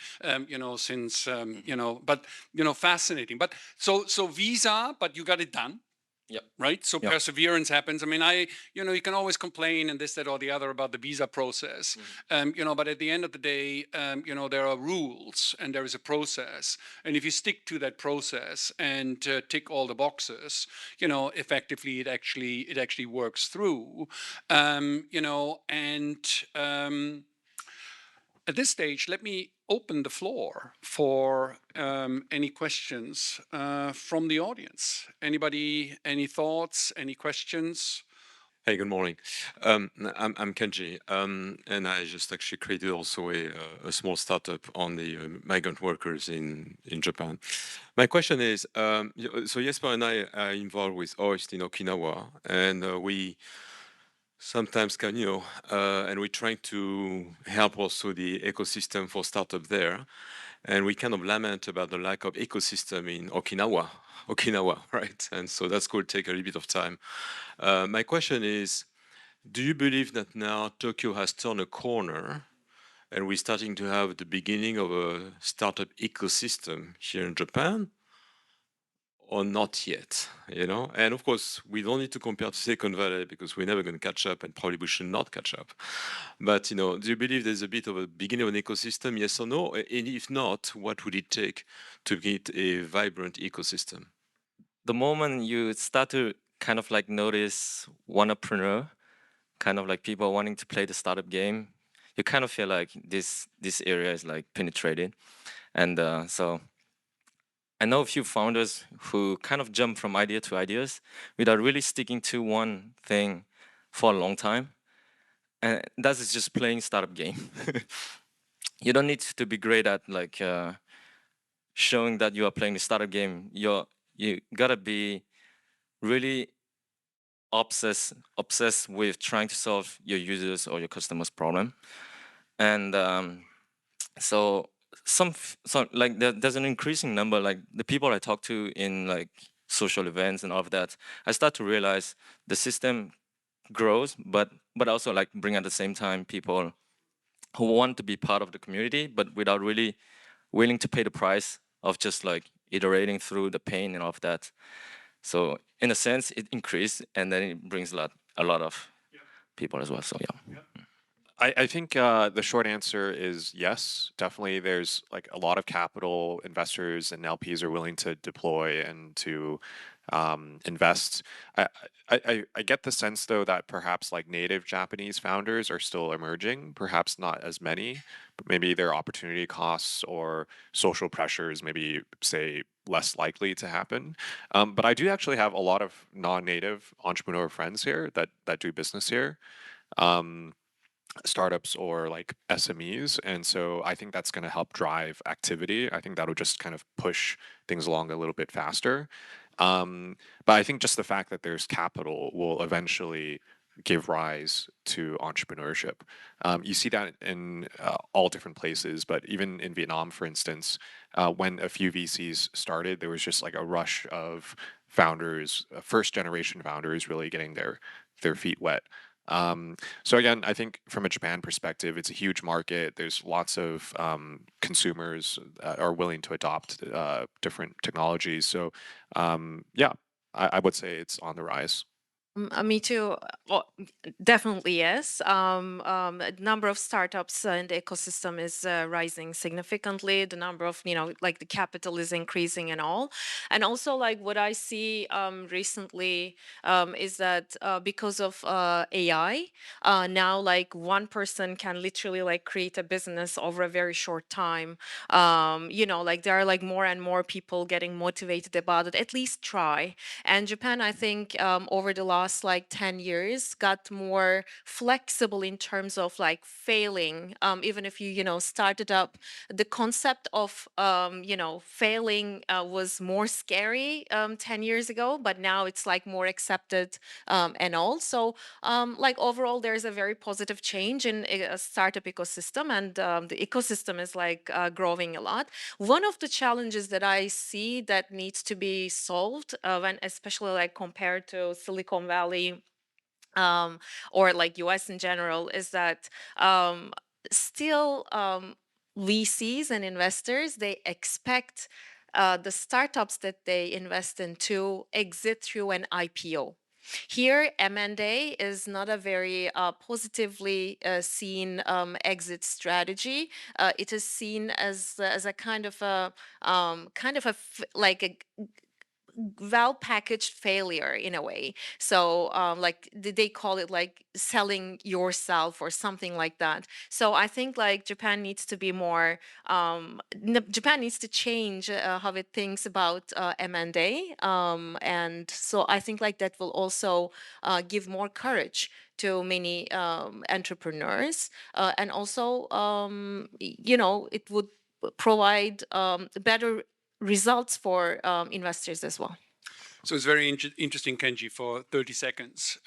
you know, since you know, but you know, fascinating. But so visa, but you got it done. Yep. Right. So Yep. perseverance happens. I mean, you know, you can always complain and this, that, or the other about the visa process, you know, but at the end of the day, you know, there are rules and there is a process. And if you stick to that process and tick all the boxes, you know, effectively, it actually works through, you know, and, at this stage, let me open the floor for any questions from the audience. Anybody, any thoughts, any questions? Hey, good morning. I'm Kenji, and I just actually created also a small startup on the migrant workers in Japan. My question is, so Jesper and I are involved with OIST in Okinawa, and we sometimes can, and we're trying to help also the ecosystem for startup there, and we kind of lament about the lack of ecosystem in Okinawa, right? And so that's going to take a little bit of time. My question is, do you believe that now Tokyo has turned a corner and we're starting to have the beginning of a startup ecosystem here in Japan? Or not yet, And of course, we don't need to compare to Silicon Valley because we're never going to catch up and probably we should not catch up. But, do you believe there's a bit of a beginning of an ecosystem, yes or no? And if not, what would it take to get a vibrant ecosystem? The moment you start to kind of like notice entrepreneur, kind of like people wanting to play the startup game, you kind of feel like this area is like penetrated. And so I know a few founders who kind of jump from idea to ideas without really sticking to one thing for a long time. And that is just playing startup game. You don't need to be great at like showing that you are playing the startup game. You gotta be really obsessed with trying to solve your users or your customers' problem. And so some like there's an increasing number, like the people I talk to in like social events and all of that, I start to realize the system grows, but also like bring at the same time people who want to be part of the community, but without really willing to pay the price of just like iterating through the pain and all of that. So in a sense, it increased, and then it brings a lot of people as well. So yeah. I think the short answer is yes. Definitely, there's like a lot of capital investors and LPs are willing to deploy and to invest. I, I get the sense though that perhaps like native Japanese founders are still emerging, perhaps not as many, but maybe their opportunity costs or social pressures maybe say less likely to happen. But I do actually have a lot of non-native entrepreneur friends here that do business here. Um, Startups or like SMEs. And so I think that's going to help drive activity. I think that'll just kind of push things along a little bit faster. But I think just the fact that there's capital will eventually give rise to entrepreneurship. You see that in all different places, but even in Vietnam, for instance, when a few VCs started, there was just like a rush of founders, first generation founders, really getting their feet wet. Um, so again, I think from a Japan perspective, it's a huge market. There's lots of consumers that are willing to adopt different technologies. So yeah, I would say it's on the rise. Me too. Definitely yes. The number of startups in the ecosystem is rising significantly. The number of, like the capital is increasing and all. And also, like what I see recently is that because of AI, now like one person can literally like create a business over a very short time. Like there are like more and more people getting motivated about it. At least try. And Japan, I think, over the last like 10 years, got more flexible in terms of like failing. Even if you started up, the concept of, failing was more scary 10 years ago, but now it's like more accepted and all. So, like overall, there's a very positive change in a startup ecosystem, and the ecosystem is like growing a lot. One of the challenges that I see that needs to be solved, when especially like compared to Silicon Valley, um, or like US in general, is that still VCs and investors, they expect the startups that they invest in to exit through an IPO. Here, M&A is not a very positively seen exit strategy. It is seen as a kind of a like a well-packaged failure in a way. So like they call it like selling yourself or something like that. So I think like Japan needs to be more, Japan needs to change how it thinks about M&A. And so I think like that will also give more courage to many entrepreneurs. And also, you know, it would provide better results for investors as well. So it's very interesting, Kenji, for 30 seconds.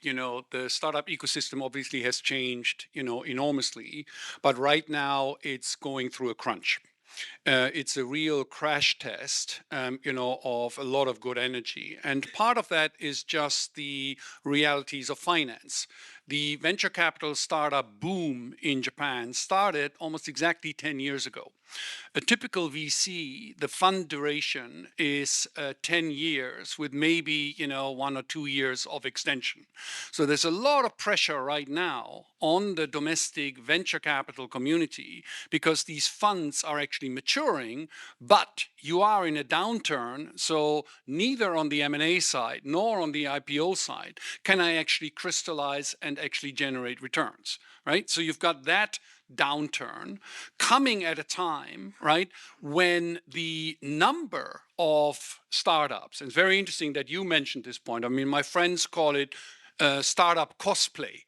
You know, the startup ecosystem obviously has changed, you know, enormously, but right now it's going through a crunch. It's a real crash test, you know, of a lot of good energy. And part of that is just the realities of finance. The venture capital startup boom in Japan started almost exactly 10 years ago. A typical VC, the fund duration is 10 years with maybe, you know, 1 or 2 years of extension. So there's a lot of pressure right now on the domestic venture capital community because these funds are actually maturing, but you are in a downturn. So neither on the M&A side nor on the IPO side can I actually crystallize and actually generate returns, right? So you've got that downturn coming at a time, right, when the number of startups, and it's very interesting that you mentioned this point. I mean, my friends call it startup cosplay,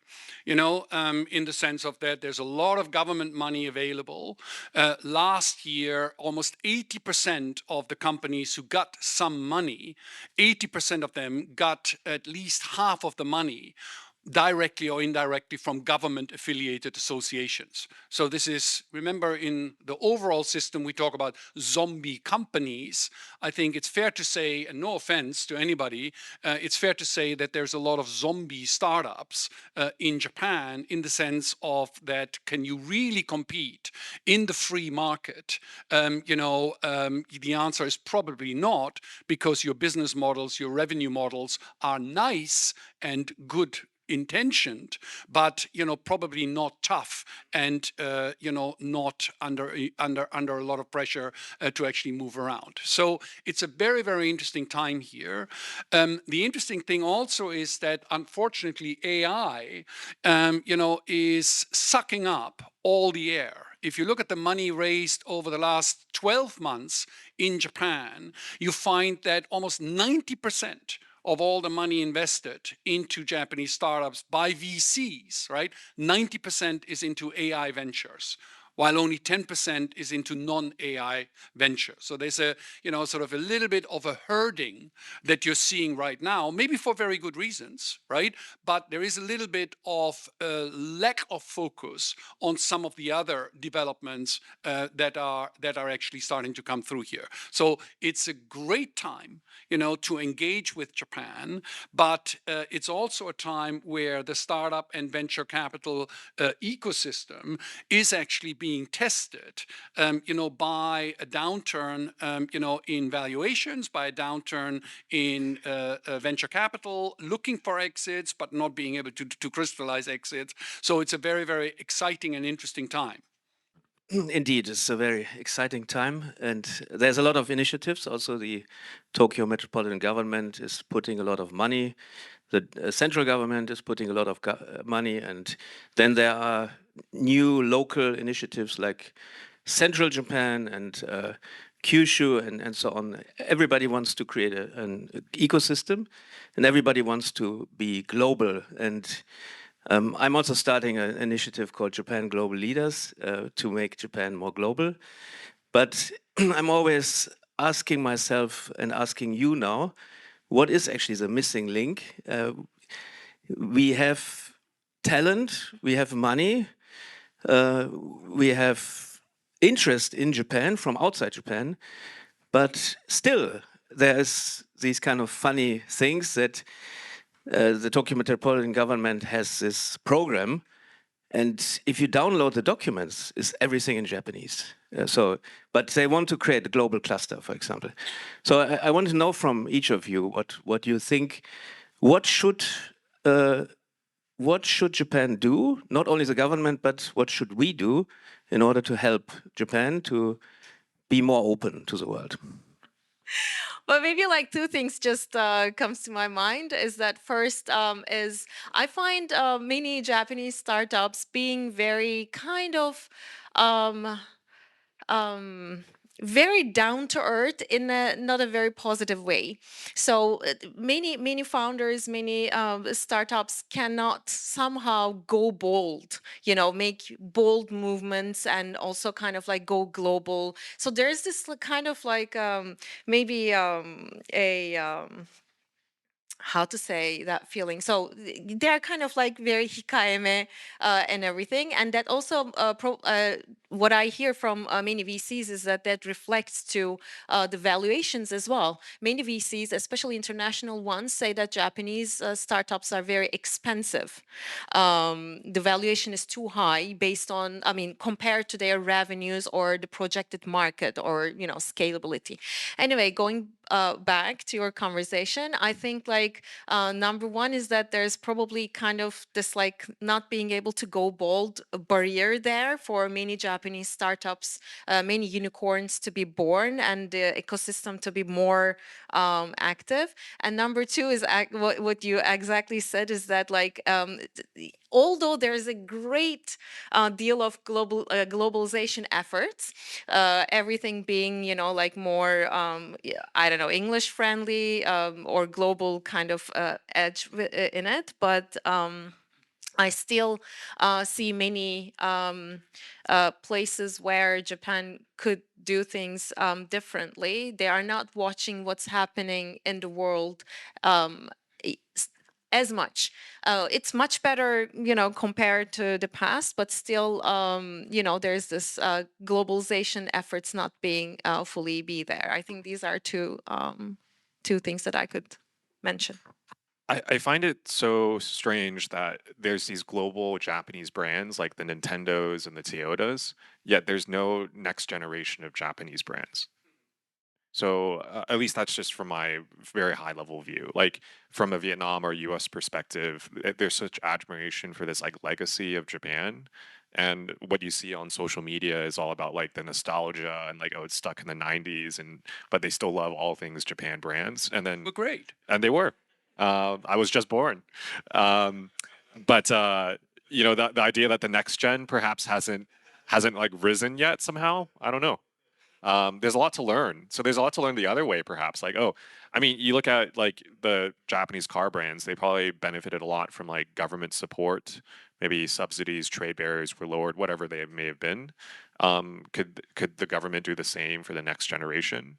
you know, in the sense of that there's a lot of government money available. Last year, almost 80% of the companies who got some money, 80% of them got at least half of the money directly or indirectly from government affiliated associations. So this is, remember, in the overall system, we talk about zombie companies. I think it's fair to say, and no offense to anybody, it's fair to say that there's a lot of zombie startups in Japan, in the sense of that, can you really compete in the free market? You know, the answer is probably not, because your business models, your revenue models are nice and good intentioned, but you know, probably not tough, and you know, not under a lot of pressure to actually move around. So it's a very, very interesting time here. The interesting thing also is that unfortunately AI you know, is sucking up all the air. If you look at the money raised over the last 12 months in Japan, you find that almost 90% of all the money invested into Japanese startups by VCs, right? 90% is into AI ventures, while only 10% is into non-AI ventures. So there's a, you know, sort of a little bit of a herding that you're seeing right now, maybe for very good reasons, right? But there is a little bit of a lack of focus on some of the other developments that are actually starting to come through here. So it's a great time, you know, to engage with Japan, but it's also a time where the startup and venture capital ecosystem is actually being tested, you know, by a downturn, you know, in valuations, by a downturn in venture capital, looking for exits, but not being able to crystallize exits. So it's a very, very exciting and interesting time. Indeed, it's a very exciting time, and there's a lot of initiatives. Also, the Tokyo Metropolitan Government is putting a lot of money. The central government is putting a lot of money, and then there are new local initiatives like Central Japan and Kyushu and so on. Everybody wants to create an ecosystem, and everybody wants to be global. And I'm also starting an initiative called Japan Global Leaders to make Japan more global. But I'm always asking myself and asking you now, what is actually the missing link? We have talent, we have money, we have interest in Japan from outside Japan, but still there's these kind of funny things that the Tokyo Metropolitan Government has this program, and if you download the documents, it's everything in Japanese. But they want to create a global cluster, for example. So I want to know from each of you what you think. What should Japan do? Not only the government, but what should we do in order to help Japan to be more open to the world? But maybe like two things just comes to my mind is that first is I find many Japanese startups being very kind of um, um, very down to earth in a not a very positive way. So many founders, many startups cannot somehow go bold, make bold movements and also kind of like go global. So there's this kind of like maybe a how to say that feeling. So they're kind of like very hikaeme and everything, and that also what I hear from many VCs is that that reflects to the valuations as well. Many VCs, especially international ones, say that Japanese startups are very expensive. The valuation is too high based on, I mean, compared to their revenues or the projected market or scalability. Anyway, going back to your conversation, I think like number one is that there's probably kind of this like not being able to go bold barrier there for many Japanese startups, many unicorns to be born and the ecosystem to be more active. And number two is what you exactly said is that like although there's a great deal of globalization efforts, everything being like more I don't know, English friendly or global kind of edge in it, but I still see many places where Japan could do things differently. They are not watching what's happening in the world um, as much. It's much better, compared to the past, but still, there's this globalization efforts not being fully be there. I think these are two things that I could mention. I find it so strange that there's these global Japanese brands like the Nintendos and the Toyotas, yet there's no next generation of Japanese brands. So at least that's just from my very high level view. Like from a Vietnam or US perspective, there's such admiration for this like legacy of Japan. And what you see on social media is all about like the nostalgia and like, oh, it's stuck in the 90s and but they still love all things Japan brands. And then Well, great. and they were. I was just born. Um, but the idea that the next gen perhaps hasn't like risen yet somehow. I don't know. There's a lot to learn. So there's a lot to learn the other way, perhaps. Like, oh, I mean, you look at like the Japanese car brands; they probably benefited a lot from like government support, maybe subsidies, trade barriers were lowered, whatever they may have been. Could the government do the same for the next generation?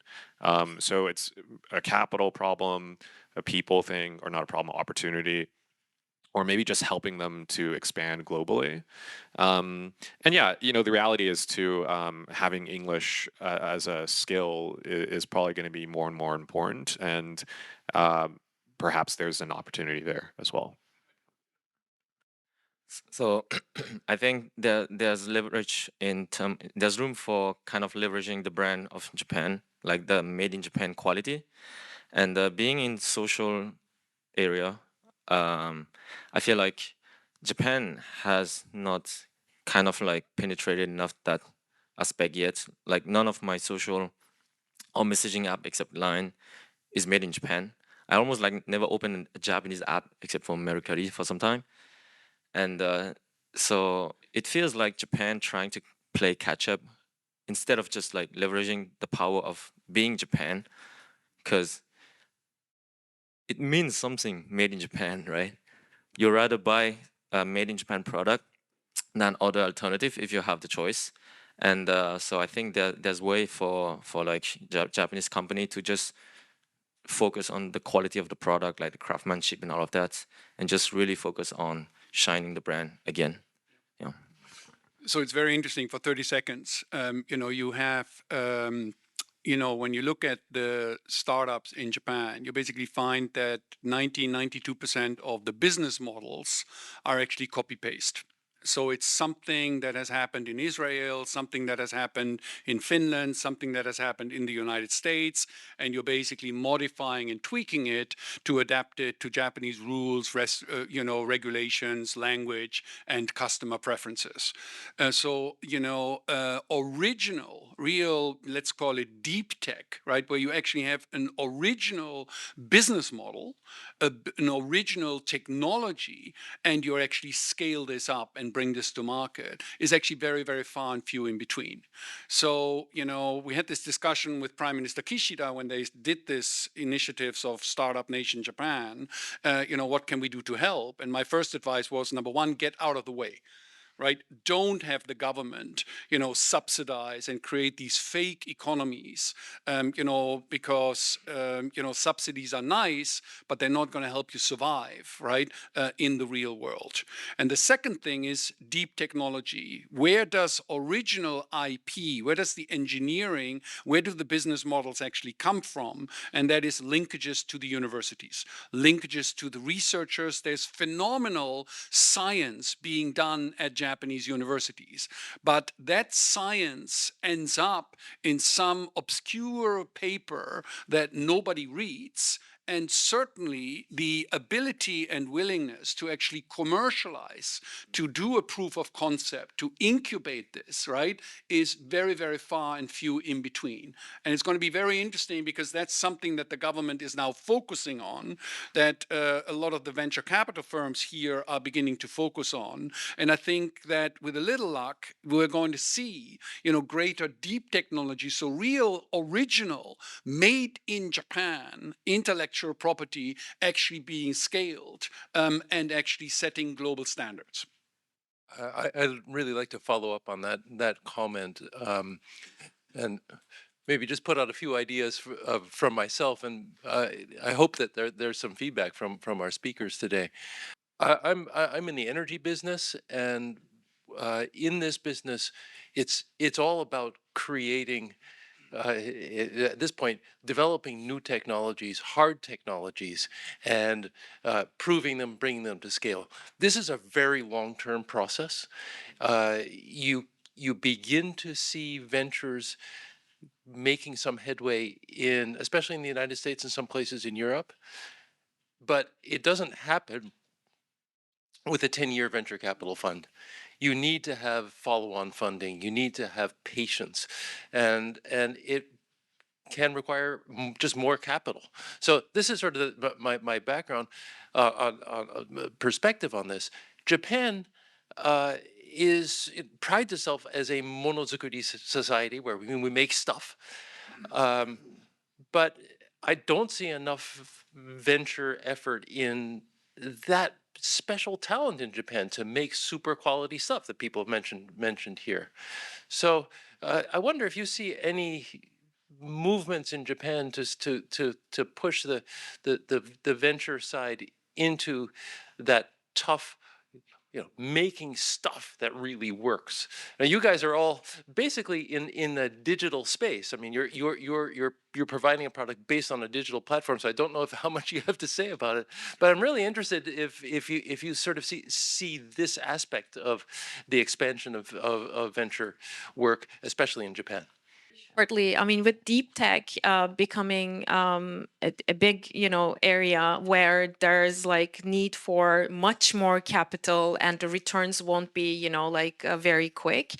So it's a capital problem, a people thing, or not a problem, opportunity, or maybe just helping them to expand globally. And yeah, the reality is too, having English as a skill is probably going to be more and more important, and perhaps there's an opportunity there as well. So I think there's leverage there's room for kind of leveraging the brand of Japan, like the made in Japan quality, and being in social area. I feel like Japan has not kind of like penetrated enough that aspect yet. Like none of my social or messaging app except Line is made in Japan. I almost like never opened a Japanese app except for Mercari for some time. And so it feels like Japan trying to play catch up instead of just like leveraging the power of being Japan, because it means something made in Japan, right? You rather buy a made in Japan product than other alternative if you have the choice. And so I think that there's way for like Japanese company to just focus on the quality of the product, like the craftsmanship and all of that, and just really focus on shining the brand again. Yeah. So it's very interesting for 30 seconds. You have, when you look at the startups in Japan, you basically find that 92% of the business models are actually copy paste. So it's something that has happened in Israel, something that has happened in Finland, something that has happened in the United States, and you're basically modifying and tweaking it to adapt it to Japanese rules, regulations, language, and customer preferences. Original, real, let's call it deep tech, right? Where you actually have an original business model, an original technology, and you're actually scale this up and bring this to market is actually very, very far and few in between. So, we had this discussion with Prime Minister Kishida when they did this initiatives of Startup Nation Japan, what can we do to help? And my first advice was, number one, get out of the way. Right? Don't have the government, subsidize and create these fake economies, because, subsidies are nice, but they're not going to help you survive, right, in the real world. And the second thing is deep technology. Where does original IP, where does the engineering, where do the business models actually come from? And that is linkages to the universities, linkages to the researchers. There's phenomenal science being done at Japanese universities, but that science ends up in some obscure paper that nobody reads. And certainly the ability and willingness to actually commercialize, to do a proof of concept, to incubate this, right, is very, very far and few in between. And it's going to be very interesting because that's something that the government is now focusing on, that a lot of the venture capital firms here are beginning to focus on. And I think that with a little luck, we're going to see, greater deep technology, so real original, made in Japan, intellectual property actually being scaled, and actually setting global standards. I'd really like to follow up on that comment, and maybe just put out a few ideas from myself, and I hope that there's some feedback from our speakers today. I'm in the energy business, and in this business, it's all about creating. At this point, developing new technologies, hard technologies, and proving them, bringing them to scale. This is a very long-term process. You begin to see ventures making some headway especially in the United States and some places in Europe, but it doesn't happen with a 10-year venture capital fund. You need to have follow-on funding. You need to have patience, and it can require just more capital. So this is sort of my background on perspective on this. Japan it prides itself as a monozukuri society where we make stuff, but I don't see enough venture effort in that special talent in Japan to make super quality stuff that people have mentioned here. So I wonder if you see any movements in Japan to push the venture side into that tough, making stuff that really works. Now you guys are all basically in the digital space. I mean, you're providing a product based on a digital platform. So I don't know how much you have to say about it, but I'm really interested if you sort of see this aspect of the expansion of venture work, especially in Japan. Partly, I mean, with deep tech becoming a big, area where there's like need for much more capital and the returns won't be, very quick.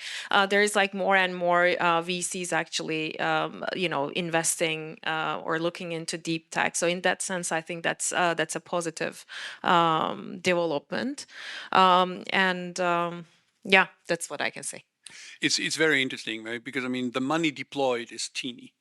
There's like more and more VCs actually, investing or looking into deep tech. So in that sense, I think that's a positive development. Yeah, that's what I can say. It's very interesting, right? Because I mean, the money deployed is teeny,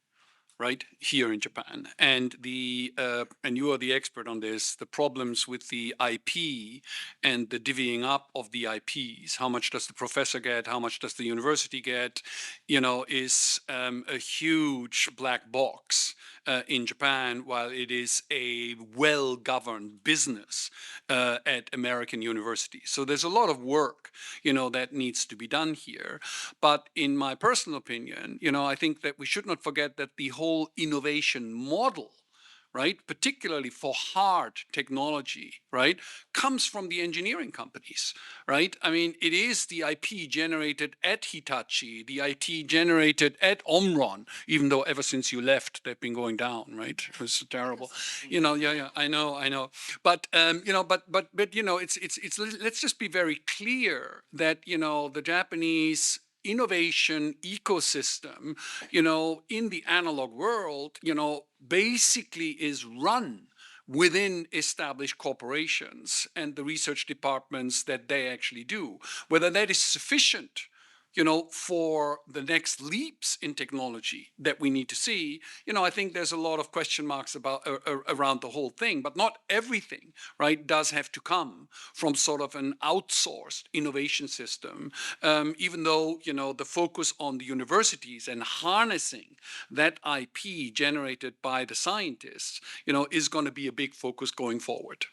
right, here in Japan, and and you are the expert on this. The problems with the IP and the divvying up of the IPs. How much does the professor get? How much does the university get? Is a huge black box in Japan, while it is a well-governed business at American universities. So there's a lot of work, that needs to be done here. But in my personal opinion, I think that we should not forget that the whole innovation model, right, particularly for hard technology, right, comes from the engineering companies, right? I mean, it is the IP generated at Hitachi, the IT generated at Omron, even though ever since you left, they've been going down, right? It was terrible. Yeah, I know. But, it's let's just be very clear that, the Japanese innovation ecosystem, in the analog world, basically is run within established corporations and the research departments that they actually do. Whether that is sufficient, for the next leaps in technology that we need to see, I think there's a lot of question marks about around the whole thing, but not everything, right, does have to come from sort of an outsourced innovation system, even though, the focus on the universities and harnessing that IP generated by the scientists, is going to be a big focus going forward.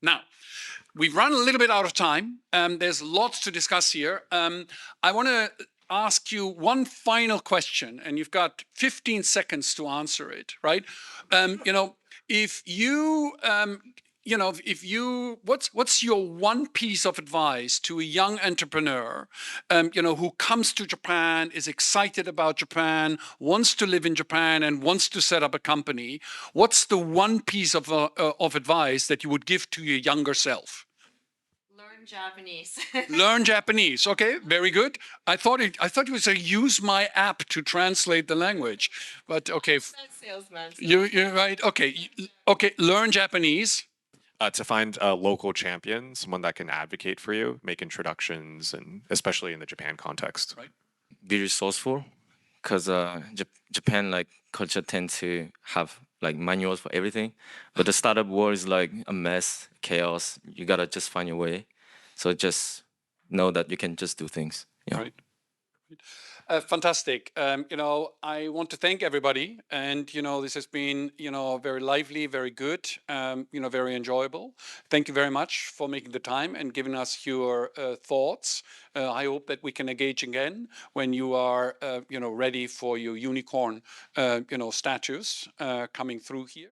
Now, we've run a little bit out of time. There's lots to discuss here. I want to ask you one final question, and you've got 15 seconds to answer it, right? What's your one piece of advice to a young entrepreneur, who comes to Japan, is excited about Japan, wants to live in Japan, and wants to set up a company? What's the one piece of advice that you would give to your younger self? Learn Japanese. Learn Japanese. Okay, very good. I thought it was a use my app to translate the language, but okay. Salesman. So. You're right. Okay, okay. Learn Japanese. To find a local champion, someone that can advocate for you, make introductions, and especially in the Japan context. Right. Be resourceful, because Japan culture tend to have manuals for everything, but the startup world is a mess, chaos. You gotta just find your way. So just know that you can just do things. Yeah. Right. Fantastic. I want to thank everybody, and this has been very lively, very good, very enjoyable. Thank you very much for making the time and giving us your thoughts. I hope that we can engage again when you are ready for your unicorn status coming through here.